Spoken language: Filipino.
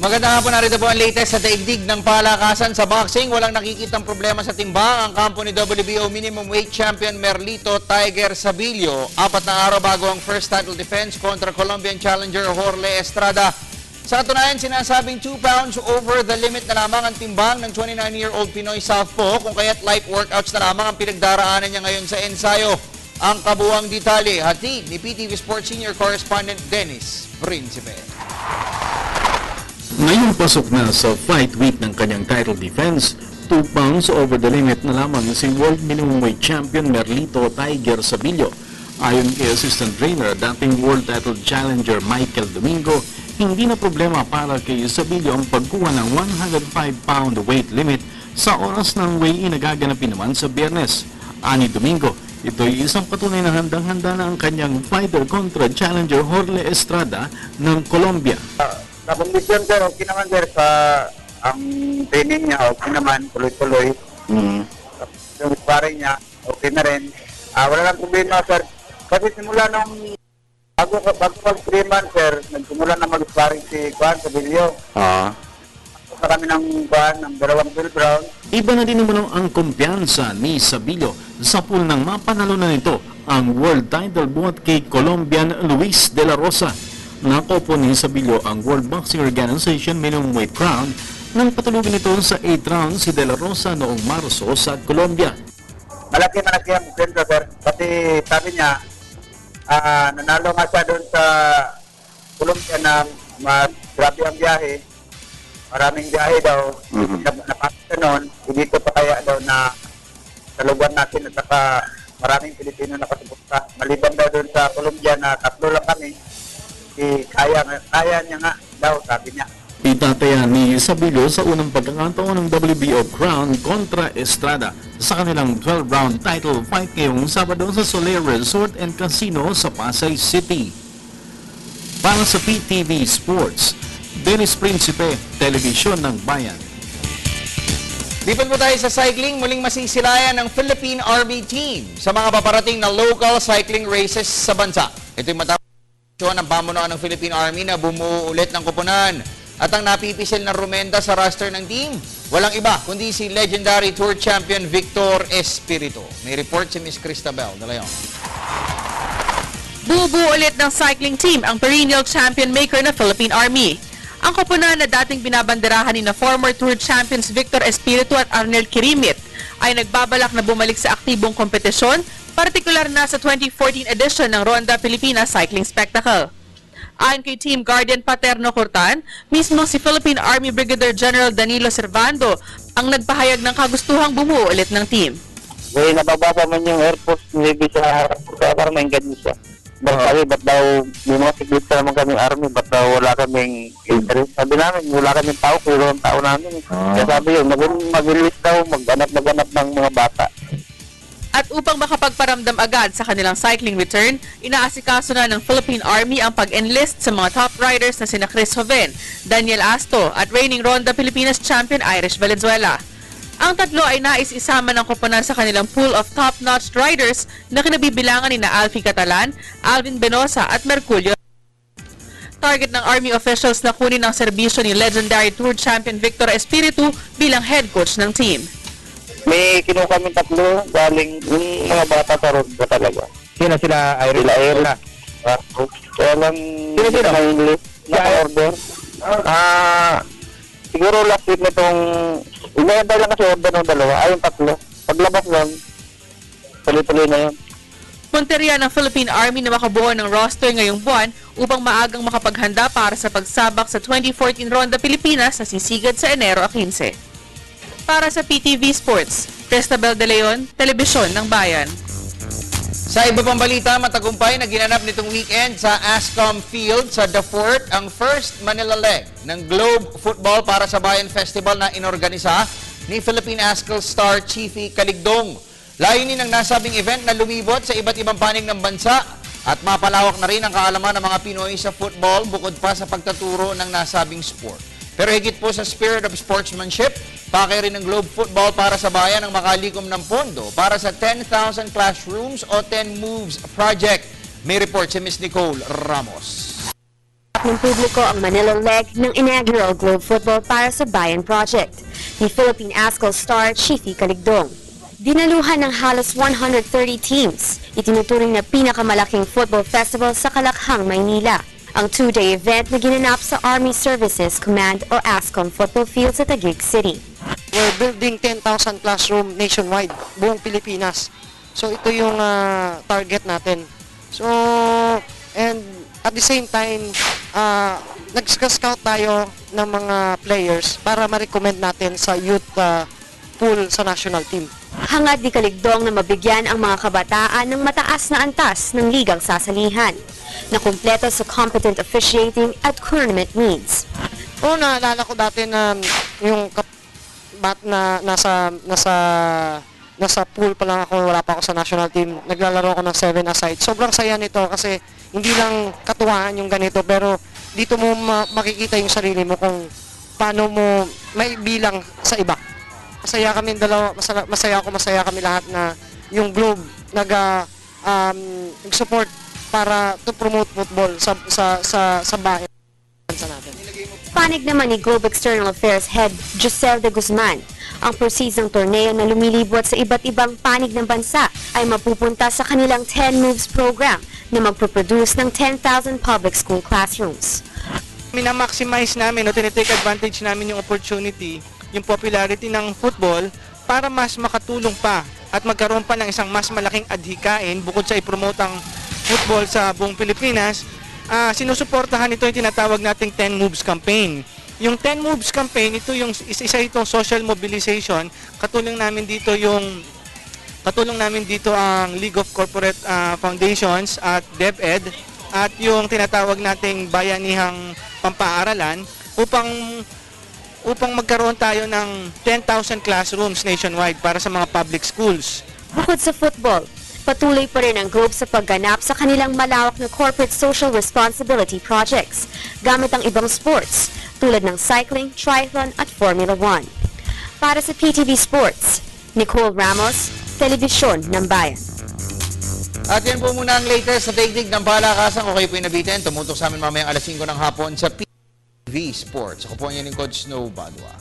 Magandang hapon, narito po ang latest sa daigdig ng palakasan sa boxing. Walang nakikitang problema sa timbang ang kampo ni WBO minimum weight champion Merlito Tiger Sabilio. 4 na araw bago ang first title defense kontra Colombian challenger Jorge Estrada. Sa katunayan, sinasabing 2 pounds over the limit na lamang ang timbang ng 29-year-old Pinoy Southpaw, kung kaya't light workouts na lamang ang pinagdaraanan niya ngayon sa ensayo. Ang kabuuang detalye, hatid ni PTV Sports Senior Correspondent Dennis Principe. Ngayong pasok na sa fight week ng kanyang title defense, 2 pounds over the limit na lamang si world minimum weight champion Merlito Tiger Sabilio. Ayon kay assistant trainer, dating world title challenger Michael Domingo, hindi na problema para kay Sabilio ang pagkuha ng 105-pound weight limit sa oras ng weigh-in na gaganapin naman sa Biyernes. Ani Domingo, ito'y isang patunay na handang-handa na ang kanyang fighter kontra challenger Jorge Estrada ng Colombia. Sa kondisyon sir, okay naman sir, sa ang training niya, okay naman, tuloy-tuloy. Yung sparring niya, okay na rin. Wala lang problema sir. Kasi simula nung bago mag-3 months sir, nagsimula na mag-sparring si Juan Sabilio. Sa kami ng Juan, ng 2 round. Iba na din naman ang kumpiyansa ni Sabilio sa pool ng mapanalo na nito ang world title buhat kay Colombian Luis de la Rosa. Nakopo ni Sabilio ang World Boxing Organization minimum weight crown nang patulugin ito sa 8 rounds si De La Rosa noong Marso sa Colombia. Malaki ang kwento sir. Pati sabi niya, nanalo nga siya doon sa Colombia na grabe ang biyahe. Maraming biyahe daw. Napakita noon, dito pa kaya daw na sa lugar natin at saka maraming Pilipino nakasuporta. Maliban daw doon sa Colombia na 3 lang kami. Kaya niya nga daw, sabi niya. Itataya ni Sabilio sa unang pagkakataon ng WBO crown kontra Estrada sa kanilang 12-round title fight ngayong Sabado sa Soler Resort and Casino sa Pasay City. Para sa PTV Sports, Dennis Principe, Telebisyon ng Bayan. Lipat po tayo sa cycling, muling masisilayan ng Philippine Army team sa mga paparating na local cycling races sa bansa. Ito'y matapos ng pamunuan ng Philippine Army na bumuo ulit ng koponan. At ang napipisil na rumenda sa roster ng team, walang iba kundi si legendary Tour Champion Victor Espiritu. May report si Miss Cristabel de Leon. Bubuo ulit ng cycling team ang perennial champion maker na Philippine Army. Ang koponan na dating binabanderahan ni na former Tour Champions Victor Espiritu at Arnel Kirimit ay nagbabalak na bumalik sa aktibong kompetisyon, partikular na sa 2014 edition ng Ronda Pilipinas Cycling Spectacle. Ayon kay Team Guardian Paterno Cortan, mismo si Philippine Army Brigadier General Danilo Servando ang nagpahayag ng kagustuhang bumuo ulit ng team. May nababasa man yung Air Force Navy sa parang ganyan siya. Ba't daw may mga siglista naman kaming Army, ba't daw wala kaming interest? Sabi namin, wala kaming tao, kulo ang tao namin. Kaya sabi yun, mag-release daw, mag-ganap ng mga bata. At upang makapagparamdam agad sa kanilang cycling return, inaasikaso na ng Philippine Army ang pag-enlist sa mga top riders na sina Chris Joven, Daniel Asto at reigning Ronda Pilipinas champion Irish Valenzuela. Ang tatlo ay nais isama ng koponan sa kanilang pool of top-notch riders na kinabibilangan ni na Alfie Catalan, Alvin Benosa at Merculio. Target ng Army officials na kunin ang serbisyo ni legendary Tour Champion Victor Espiritu bilang head coach ng team. May kinuha kami 3 galing yung mga bata sa road ba talaga. Sino sila? Irish? Sila. Kaya lang Sino? na-order. Siguro last week na itong inayanda lang kasi order ng 2. Yung 3. Paglabas lang, tuloy-tuloy na yun. Punteriya ng Philippine Army na makabuo ng roster ngayong buwan upang maagang makapaghanda para sa pagsabak sa 2014 Ronda Pilipinas na sisigad sa Enero 15. Para sa PTV Sports, Cristabel de Leon, Telebisyon ng Bayan. Sa iba pang balita, matagumpay na ginanap nitong weekend sa Ascom Field sa The Fort ang first Manila leg ng Globe Football para sa Bayan Festival na inorganisa ni Philippine Ascal star Chiefy Caligdong. Layunin ng nasabing event na lumibot sa iba't ibang panig ng bansa at mapalawak na rin ang kaalaman ng mga Pinoy sa football bukod pa sa pagtaturo ng nasabing sport. Pero higit po sa spirit of sportsmanship, pake rin ng Globe Football para sa bayan ang makalikom ng pondo para sa 10,000 classrooms o 10 Moves Project. May report si Ms. Nicole Ramos. ng publiko ang Manila leg ng inaugural Globe Football para sa Bayan Project ni Philippine ASCO star Chiefy Caligdong. Dinaluhan ng halos 130 teams, itinuturing na pinakamalaking football festival sa Kalakhang, Maynila. Ang 2-day event na ginanap sa Army Services Command o ASCOM football field sa Taguig City. We're building 10,000 classroom nationwide, buong Pilipinas. So ito yung target natin. So, and at the same time, nag-scout tayo ng mga players para ma-recommend natin sa youth pool sa national team. Hangad ni Caligdong na mabigyan ang mga kabataan ng mataas na antas ng ligang sasalihan, na kumpleto sa competent officiating at tournament needs. Oo, naalala ko dati na yung nasa pool pa lang ako, wala pa ako sa national team. Naglalaro ako ng 7-a-side. Sobrang saya nito kasi hindi lang katuwaan yung ganito, pero dito mo makikita yung sarili mo kung paano mo may bilang sa iba. Masaya kami dalawa, masaya kami lahat na yung Globe nag-support para to promote football sa bayan natin. Panig naman ni Globe External Affairs Head Giselle de Guzman, ang per-season torneo na lumilibot sa iba't ibang panig ng bansa ay mapupunta sa kanilang 10 Moves program na magproproduce ng 10,000 public school classrooms. Minamaximize namin o tinitake advantage namin yung opportunity, yung popularity ng football para mas makatulong pa at magkaroon pa ng isang mas malaking adhikain bukod sa i-promote ang football sa buong Pilipinas. Sinusuportahan ito yung tinatawag nating 10 Moves campaign. Yung 10 Moves campaign, ito yung isa itong social mobilization. Katulong namin dito ang League of Corporate Foundations at DepEd at yung tinatawag nating Bayanihang Pampaaralan upang magkaroon tayo ng 10,000 classrooms nationwide para sa mga public schools. Bukod sa football, patuloy pa rin ang Globe sa pagganap sa kanilang malawak na corporate social responsibility projects gamit ang ibang sports tulad ng cycling, triathlon at Formula 1. Para sa PTV Sports, Nicole Ramos, Telebisyon ng Bayan. At yan po muna ang latest sa daigdig ng palakasan. Kung kayo po yung nabitin, tumutok sa amin mamayang alas 5 ng hapon sa PTV Sports. Ako po ang yan yung Coach Snow Badwa.